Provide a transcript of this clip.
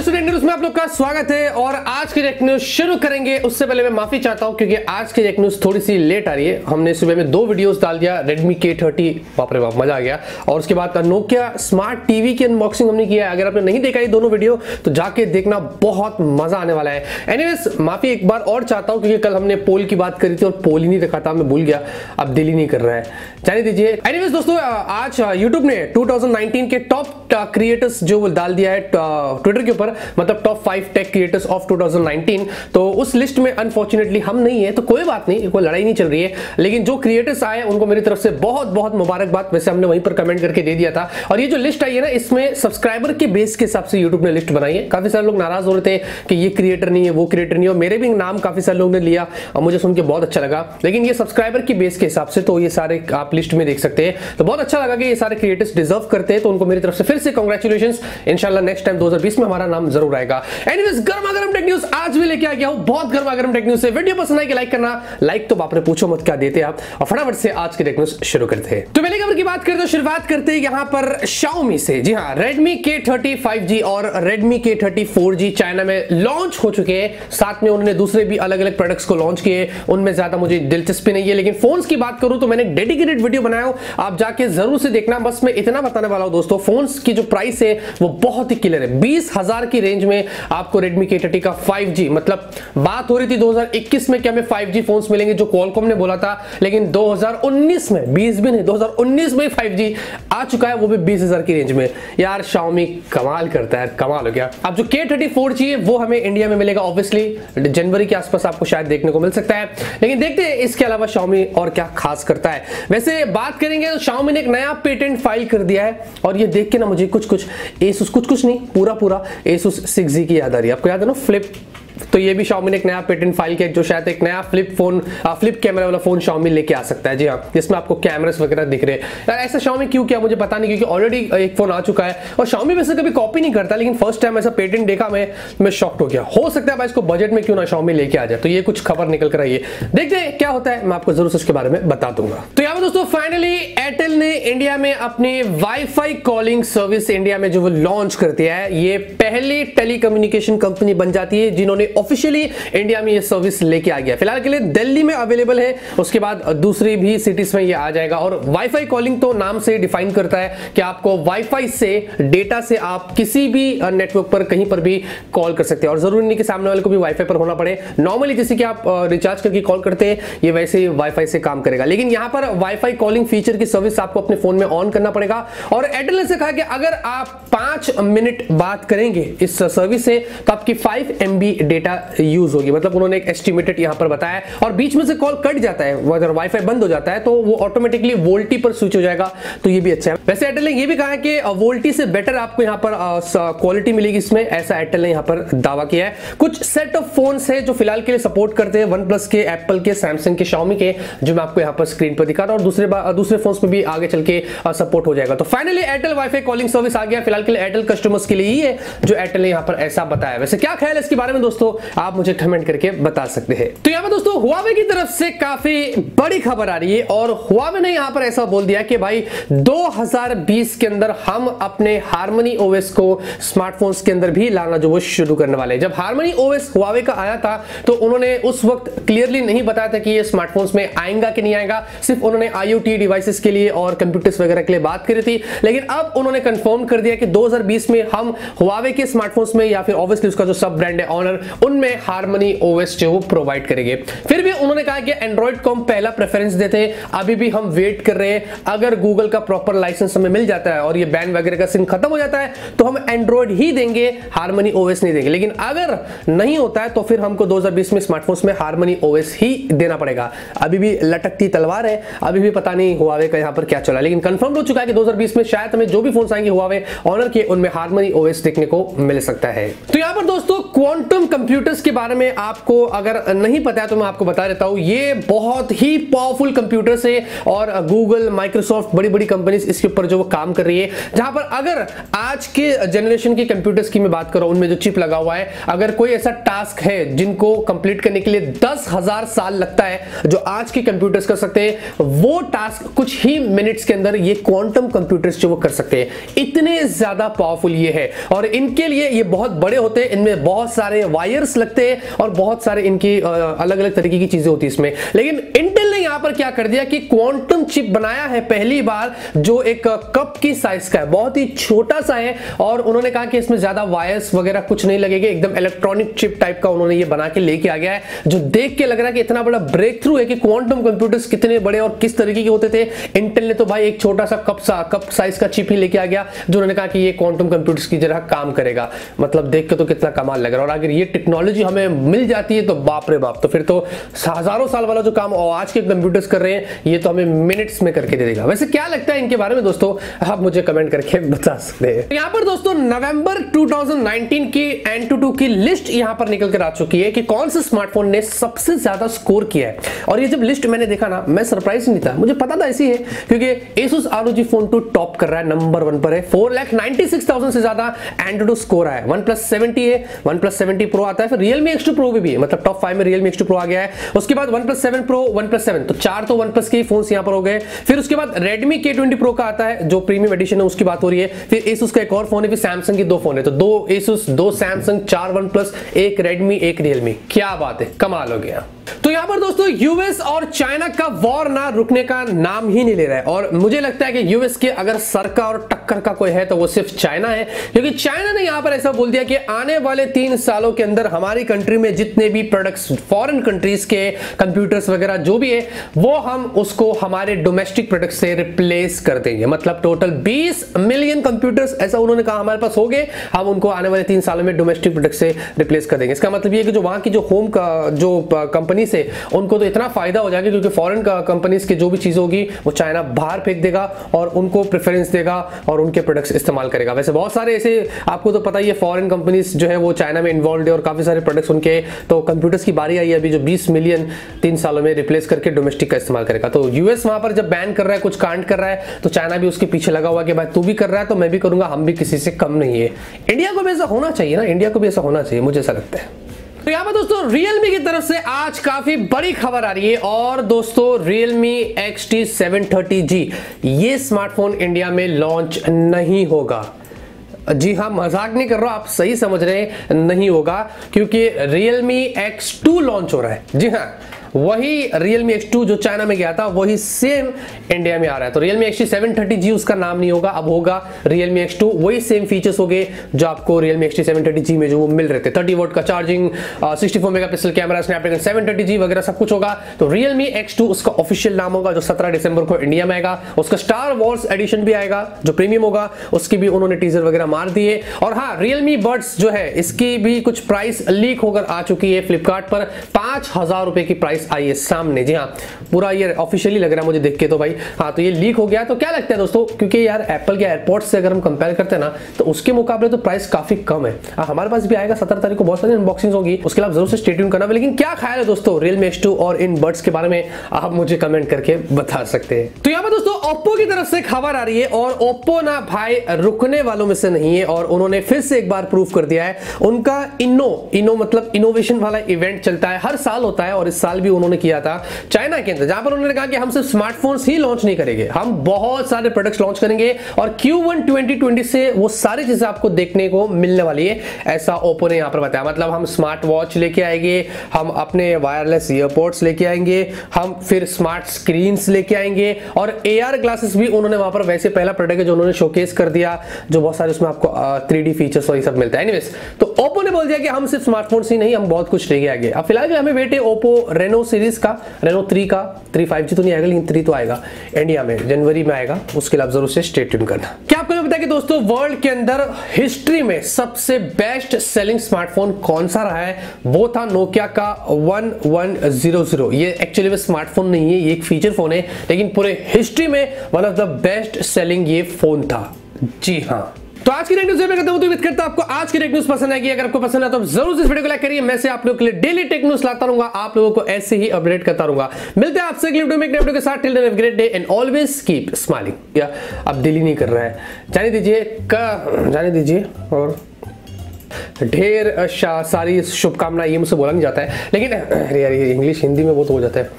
Student news में आप लोग का स्वागत है और आज की टेक न्यूज़ शुरू करेंगे उससे पहले मैं माफी चाहता हूं क्योंकि आज की टेक न्यूज़ थोड़ी सी लेट आ रही है। हमने सुबह में 2 वीडियोस डाल दिया, Redmi K30, बाप रे बाप मजा आ गया, और उसके बाद नोकिया स्मार्ट टीवी की अनबॉक्सिंग हमने किया है। अगर आपने नहीं देखा ये दोनों वीडियो तो जाके देखना, बहुत मजा आने वाला है। एनीवेज माफी एक बार और चाहता हूं क्योंकि कल हमने पोल की बात करी थी और पोल ही नहीं दिखा था, मैं भूल गया, अब दिल ही नहीं कर रहा है, जाने दीजिए। एनीवेज दोस्तों, आज यूट्यूब ने 2019 के टॉप क्रिएटर्स जो डाल दिया है ट्विटर के ऊपर, मतलब टॉप 5 टेक क्रिएटर्स ऑफ 2019। तो उस लिस्ट में अनफॉर्चुनेटली हम नहीं है, तो कोई बात नहीं, कोई लड़ाई नहीं चल रही है, लेकिन जो क्रिएटर्स आए उनको मेरी तरफ से बहुत बहुत मुबारकबाद। वैसे हमने वहीं पर कमेंट करके दे दिया था। और ये जो लिस्ट आई है ना, इसमें सब्सक्राइबर के बेस के हिसाब से यूट्यूब ने लिस्ट बनाई है। काफी सारे लोग नाराज हो रहे थे कि ये क्रिएटर नहीं है, वो क्रिएटर नहीं है, और मेरे भी नाम काफी सारे लोगों ने लिया और मुझे सुन के बहुत अच्छा लगा। लेकिन ये सब्सक्राइबर की बेस के हिसाब से, तो ये सारे आप लिस्ट में देख सकते हैं। तो बहुत अच्छा लगा कि ये सारे क्रिएटर्स डिजर्व करते हैं, तो उनको मेरी तरफ से फिर से कांग्रेचुलेशंस। इंशाल्लाह नेक्स्ट टाइम 2020 में हमारा नाम जरूर आएगा। एनीवेज गर्मा गर्म टेक न्यूज़ आज भी लेके आ गया हूं, बहुत गर्मा गर्म टेक न्यूज़ से। वीडियो पसंद आए कि लाइक करना, लाइक तो बाप रे पूछो मत क्या देते आप। और फटाफट से आज की टेक न्यूज़ शुरू करते हैं। तो पहले खबर की बात करते हैं, शुरुआत करते हैं यहां पर Xiaomi से। जी हां, Redmi K30 5G और Redmi K30 4G चाइना में लॉन्च हो चुके हैं। साथ में उन्होंने दूसरे भी अलग अलग प्रोडक्ट्स को लॉन्च किए, उनमें ज्यादा मुझे दिलचस्पी नहीं है। लेकिन फोन्स की बात करूं तो मैंने एक डेडिकेटेड वीडियो बनाया हूं, आप जाके जरूर से देखना। बस मैं इतना बताने वाला हूं दोस्तों, फोन्स की जो प्राइस है वो बहुत ही क्लियर है। 20,000 की रेंज में आपको Redmi K30 का 5G, मतलब बात हो रही थी 2021 में कि हमें 5G फोन्स मिलेंगे जो क्वालकॉम ने बोला था, लेकिन 2019 में, 20 भी नहीं 2019 में 5G आ चुका है, वो भी 20,000 की रेंज में। यार Xiaomi कमाल करता है, कमाल हो गया। अब जो K30 4G है वो हमें इंडिया में मिलेगा, ऑब्वियसली जनवरी के आसपास आपको शायद देखने को मिल सकता है। लेकिन देखते हैं इसके अलावा Xiaomi और क्या खास करता है। वैसे बात करेंगे तो Xiaomi ने एक नया पेटेंट फाइल कर दिया है, और ये देख के ना मुझे कुछ Asus, कुछ नहीं, पूरा Asus 6G की याद आ रही है। आपको याद है ना फ्लिप, तो ये भी Xiaomi ने एक नया पेटेंट फाइल किया जो शायद एक नया फ्लिप कैमरा वाला फोन Xiaomi लेके आ सकता है। जी हाँ, जिसमें आपको कैमरास वगैरह दिख रहे हैं। यार ऐसा Xiaomi क्यों किया मुझे पता नहीं, क्योंकि ऑलरेडी एक फोन आ चुका है और Xiaomi वैसे कभी कॉपी नहीं करता, लेकिन फर्स्ट टाइम ऐसा पेटेंट देखा मैं शॉक्ड हो गया। हो सकता है भाई इसको बजट में क्यों ना Xiaomi लेके आ जाए, तो ये कुछ खबर निकल कर आई है, देखते हैं क्या होता है, मैं आपको जरूर उसके बारे में बता दूंगा। तो यहाँ पर दोस्तों फाइनली एयरटेल ने इंडिया में अपनी वाईफाई कॉलिंग सर्विस इंडिया में जो वो लॉन्च कर दिया है। ये पहली टेलीकम्युनिकेशन कंपनी बन जाती है जिन्होंने ऑफिशियली इंडिया में ये सर्विस लेके आ गया। फिलहाल के लिए दिल्ली में अवेलेबल है, उसके बाद दूसरी भी सिटीज में ये आ जाएगा। और वाईफाई कॉलिंग तो नाम से डिफाइन करता है कि आपको वाईफाई से, डेटा से आप किसी भी नेटवर्क पर कहीं पर भी कॉल कर सकते हैं, और जरूरी नहीं कि सामने वाले को भी वाईफाई पर होना पड़े। नॉर्मली जैसे कि आप रिचार्ज करके कॉल करते हैं, ये वैसे ही वाईफाई से काम करेगा। लेकिन यहां पर वाईफाई कॉलिंग फीचर की सर्विस आपको अपने फोन में ऑन करना पड़ेगा। और एयरटेल ने कहा कि अगर आप 5 मिनट बात करेंगे इस सर्विस से तो आपकी 5 MB डेटा यूज होगी, मतलब उन्होंने एक एस्टिमेटेड यहां पर बताया। और बीच में से कॉल कट जाता है, अगर वाईफाई बंद हो जाता है तो वो ऑटोमेटिकली वोल्टी पर स्विच हो जाएगा, तो ये भी अच्छा है। वैसे एयरटेल ने ये भी कहा है कि वोल्टी से बेटर आपको यहां पर क्वालिटी मिलेगी इसमें, ऐसा एयरटेल ने यहां पर दावा किया है। कुछ सेट ऑफ फोन्स है जो फिलहाल के लिए सपोर्ट करते हैं, OnePlus के, एप्पल के, सैमसंग के, Xiaomi के, जो मैं आपको यहां पर स्क्रीन पर दिखा रहा हूं, और दूसरे फोन्स में भी आगे चल के सपोर्ट हो जाएगा। तो finally Airtel WiFi calling service आ गया। फिलहाल के लिए एयरटेल कस्टमर्स के लिए ही है जो एयरटेल ने यहां पर ऐसा बताया। वैसे क्या ख्याल है इसके बारे में दोस्तों, आप मुझे कमेंट करके बता सकते हैं। तो यहां पर दोस्तों Huawei की तरफ से काफी बड़ी खबर आ रही है, और Huawei ने यहां पर ऐसा बोल दिया कि भाई 2020 के अंदर हम अपने Harmony OS को स्मार्टफोन्स के अंदर भी लाना जो वो शुरू करने वाले हैं। जब Harmony OS Huawei का आया था तो उन्होंने उस वक्त क्लियरली नहीं बताया था कि ये स्मार्टफोन्स में आएगा कि नहीं आएगा, सिर्फ उन्होंने IoT डिवाइसेस के लिए और कंप्यूटर्स वगैरह के लिए बात करी थी। लेकिन अब उन्होंने कंफर्म कर दिया कि 2020 में हम Huawei के स्मार्टफोन्स में, या फिर ऑब्वियसली उसका जो सब ब्रांड है Honor, उनमें Harmony OS जो प्रोवाइड करेंगे। फिर भी उन्होंने कहा कि एंड्रॉइड को हम पहला प्रेफरेंस देते हैं, अभी भी हम वेट कर रहे हैं। अगर गूगल का प्रॉपर लाइसेंस हमें मिल जाता है और ये बैन वगैरह का सीन खत्म हो जाता है तो हम एंड्रॉइड ही देंगे, Harmony OS नहीं देंगे। लेकिन अगर नहीं होता है तो फिर हमको 2020 में स्मार्टफोन्स में Harmony OS ही देना पड़ेगा। अभी भी लटकती तलवार है, अभी भी पता नहीं Huawei का यहां पर क्या चला, लेकिन कंफर्म हो चुका है कि 2020 में शायद हमें जो भी फोन आएंगे Huawei Honor के, उनमें Harmony OS देखने को मिल सकता है। तो यहां पर दोस्तों क्वांटम कंप्यूटर्स के बारे में आपको अगर नहीं पता है तो मैं आपको बता देता हूं, ये बहुत ही पावरफुल कंप्यूटर्स है और गूगल, माइक्रोसॉफ्ट, बड़ी बड़ी कंपनीज इसके ऊपर जो वो काम कर रही है। जहां पर अगर आज के जनरेशन के कंप्यूटर्स की मैं बात करूं, उनमें जो चिप लगा हुआ है, अगर कोई ऐसा टास्क है जिनको कंप्लीट करने के लिए 10,000 साल लगता है जो आज के कंप्यूटर्स कर सकते हैं, वो टास्क कुछ ही मिनट्स के अंदर ये क्वांटम कंप्यूटर्स जो वो कर सकते हैं। इतने ज्यादा पावरफुल ये है और इनके लिए ये बहुत बड़े होते हैं, इनमें बहुत सारे वायर्स लगते हैं और बहुत सारे इनकी अलग अलग तरीके की चीजें होती है इसमें। लेकिन इंटेल ने यहां पर क्या कर दिया कि क्वांटम चिप बनाया है पहली बार, जो एक कप की साइज का है, बहुत ही छोटा सा है और उन्होंने कहा कि इसमें ज्यादा वायर्स वगैरह कुछ नहीं लगेगा, एकदम इलेक्ट्रॉनिक चिप टाइप का उन्होंने ये बना के लेके आ गया है, जो देख के लग रहा है कि इतना बड़ा ब्रेक थ्रू है कि क्वांटम कंप्यूटर्स कितने बड़े और किस तरीके के होते थे। इंटेल ने तो भाई एक छोटा सा कप साइज का चिप ही लेके आ गया, जो उन्होंने कहा कि ये क्वांटम कंप्यूटर्स की तरह काम करेगा। मतलब देख के तो कितना कमाल लग रहा है। और अगर ये टेक्नोलॉजी हमें मिल जाती है तो बाप रे बाप, तो फिर तो हजारों साल वाला जो काम आज के कंप्यूटर्स कर रहे हैं ये तो हमें मिनट्स में करके दे देगा। वैसे क्या लगता है इनके बारे में दोस्तों, आप मुझे कमेंट करके बता सकते हैं। यहाँ पर दोस्तों नवंबर 2019 की Antutu की लिस्ट यहाँ पर निकल कर आ चुकी है कि कौन से स्मार्टफोन ने सबसे ज्यादा स्कोर किया है। और ये जब लिस्ट मैंने देखा ना, मैं सरप्राइज नहीं था, मुझे पता था ऐसी है, क्योंकि Asus ROG Phone 2 टॉप कर रहा है, नंबर 1 पर है। 4,96,000 से ज्यादा Antutu स्कोर आया है। OnePlus 70 है, OnePlus 70 Pro आता है, फिर Realme X2 Pro भी है, मतलब टॉप 5 में Realme X2 Pro आ गया है। उसके बाद OnePlus 7 Pro, OnePlus 7, तो 4 तो OnePlus के फोन्स यहां पर हो गए। फिर उसके बाद Redmi K20 Pro का आता है, जो प्रीमियम एडिशन है, उसकी बात हो रही है। फिर Asus का एक और फोन है, फिर Samsung की 2 फोन है, तो 2 Asus, 2 Samsung, 4 OnePlus, 1 Redmi, 1 Realme। क्या बात है, कमाल हो गया। तो यहां पर दोस्तों यूएस और चाइना का वॉर ना रुकने का नाम ही नहीं ले रहा है और मुझे लगता है कि यूएस के अगर सर का और टक्कर का कोई है तो वो सिर्फ चाइना है, क्योंकि चाइना ने यहां पर ऐसा बोल दिया कि आने वाले 3 सालों के अंदर हमारी कंट्री में जितने भी प्रोडक्ट्स फॉरेन कंट्रीज के कंप्यूटर्स वगैरह जो भी है, वो हम उसको हमारे डोमेस्टिक प्रोडक्ट से रिप्लेस कर देंगे। मतलब टोटल 20 मिलियन कंप्यूटर्स ऐसा उन्होंने कहा हमारे पास हो गए, हम उनको आने वाले 3 सालों में डोमेस्टिक प्रोडक्ट से रिप्लेस कर देंगे। इसका मतलब ये कि जो वहां की जो होम का जो कंपनी से उनको तो इतना फायदा हो जाएगा, क्योंकि फॉरेन कंपनीज की जो भी चीज होगी वो चाइना बाहर फेंक देगा और उनको प्रेफरेंस देगा और उनके प्रोडक्ट्स इस्तेमाल करेगा। वैसे बहुत सारे ऐसे, आपको तो पता ही है, फॉरेन कंपनीज जो है वो चाइना में इन्वॉल्व है और काफी सारे प्रोडक्ट्स उनके, तो कंप्यूटर्स की बारी आई है अभी जो 20 मिलियन 3 सालों में रिप्लेस करके डोमेस्टिक का इस्तेमाल करेगा। तो यूएस वहां पर जब बैन कर रहा है, कुछ कांड कर रहा है, तो चाइना भी उसके पीछे लगा हुआ कि भाई तू भी कर रहा है तो मैं भी करूंगा, हम भी किसी से कम नहीं है। इंडिया को भी ऐसा होना चाहिए ना, इंडिया को भी ऐसा होना चाहिए, मुझे ऐसा लगता है। तो यहाँ पर दोस्तों Realme की तरफ से आज काफी बड़ी खबर आ रही है और दोस्तों Realme XT 730G ये स्मार्टफोन इंडिया में लॉन्च नहीं होगा। जी हाँ, मजाक नहीं कर रहा, आप सही समझ रहे हैं, नहीं होगा, क्योंकि Realme X2 लॉन्च हो रहा है। जी हाँ, वही Realme X2 जो चाइना में गया था वही सेम इंडिया में आ रहा है। तो Realme XT 730G उसका नाम नहीं होगा, अब होगा Realme X2। वही सेम फीचर्स हो गए जो आपको Realme XT 730G में जो वो मिल रहे थे, 30 वोल्ट का charging, 64 megapixel camera, Snapdragon 730G वगैरह सब कुछ होगा। तो Realme X2 उसका ऑफिशियल नाम होगा, जो 17 दिसंबर को इंडिया में आएगा। उसका स्टार वॉर्स एडिशन भी आएगा जो प्रीमियम होगा, उसकी भी उन्होंने टीजर वगैरह मार दिए। और हाँ, Realme Buds जो है इसकी भी कुछ प्राइस लीक होकर आ चुकी है फ्लिपकार्ट पर, 5,000 रुपए की प्राइस आई है सामने। जी हाँ, पूरा ये ऑफिशियली लग रहा है मुझे देख के तो भाई। हाँ, तो ये लीक हो गया। तो क्या लगता है दोस्तों, क्योंकि यार एप्पल के एयरपोर्ट्स से अगर हम कंपेयर करते हैं ना, तो उसके मुकाबले तो प्राइस काफी कम है। हमारे पास भी आएगा 17 तारीख को, बहुत सारी अनबॉक्सिंग होगी, उसके लिए आप जरूर से स्टे ट्यून करना। लेकिन क्या ख्याल है दोस्तों Realme X2 और इन बड्स के बारे में, आप मुझे कमेंट करके बता सकते हैं। तो यहाँ पर दोस्तों Oppo की तरफ से खबर आ रही है और Oppo ना भाई रुकने वालों में से नहीं है और उन्होंने फिर से एक बार प्रूव कर दिया है। उनका इनो मतलब इनोवेशन वाला इवेंट चलता है, हर साल होता है और इस साल भी उन्होंने किया था चाइना के अंदर, जहां पर उन्होंने कहा कि हम सिर्फ स्मार्टफोन्स ही लॉन्च नहीं करेंगे, हम बहुत सारे प्रोडक्ट्स लॉन्च करेंगे और Q1 2020 से वो सारी चीजें आपको देखने को मिलने वाली है, ऐसा ओप्पो ने यहां पर बताया। मतलब हम स्मार्ट वॉच लेके आएंगे, हम अपने वायरलेस ईयरपोड्स लेके आएंगे, हम फिर स्मार्ट स्क्रीन्स लेके आएंगे और AR ग्लासेस भी उन्होंने वहां पर, वैसे पहला प्रोडक्ट है जो उन्होंने शोकेस कर दिया, जो बहुत सारे उसमें आपको 3D फीचर्स और ये सब मिलता है। एनीवेज, तो ओप्पो ने बोल दिया कि हम सिर्फ स्मार्टफोन्स ही नहीं, हम बहुत कुछ लेके आएंगे। अब फिलहाल हमें वेट है ओप्पो रेनो सीरीज का, रेनो 3 का, 3 5G तो नहीं आएगा लेकिन 3 तो आएगा इंडिया में, जनवरी में आएगा। उसके लिए आप जरूर से स्टे ट्यून करना। क्या आपको पता है कि दोस्तों वर्ल्ड के अंदर हिस्ट्री में सबसे बेस्ट सेलिंग स्मार्टफोन कौन सा रहा है? वो था नोकिया का 1100। ये एक्चुअली में स्मार्टफोन नहीं है, ये एक फीचर फोन है, लेकिन पूरे हिस्ट्री में one of the best selling ये फोन था। जी हाँ, तो आज की टेक न्यूज़ में करता हूं, तो उम्मीद करता हूं आपको आज की टेक न्यूज़ पसंद आएगी। अगर आपको पसंद है तो जरूर इस वीडियो को लाइक करिए। मैं से आप लोगों के लिए डेली टेक न्यूज़ लाता रहूंगा, आप लोगों को ऐसे ही अपडेट करता रहूंगा। मिलते हैं आपसे अगले वीडियो में एक नए वीडियो के साथ। Till then have a great day and always keep smiling. या अब दिल ही नहीं कर रहा है, जाने दीजिए और ढेर सारी शुभकामनाएं, ये मुझसे बोला नहीं जाता है, लेकिन यार इंग्लिश हिंदी में वो तो हो जाता है।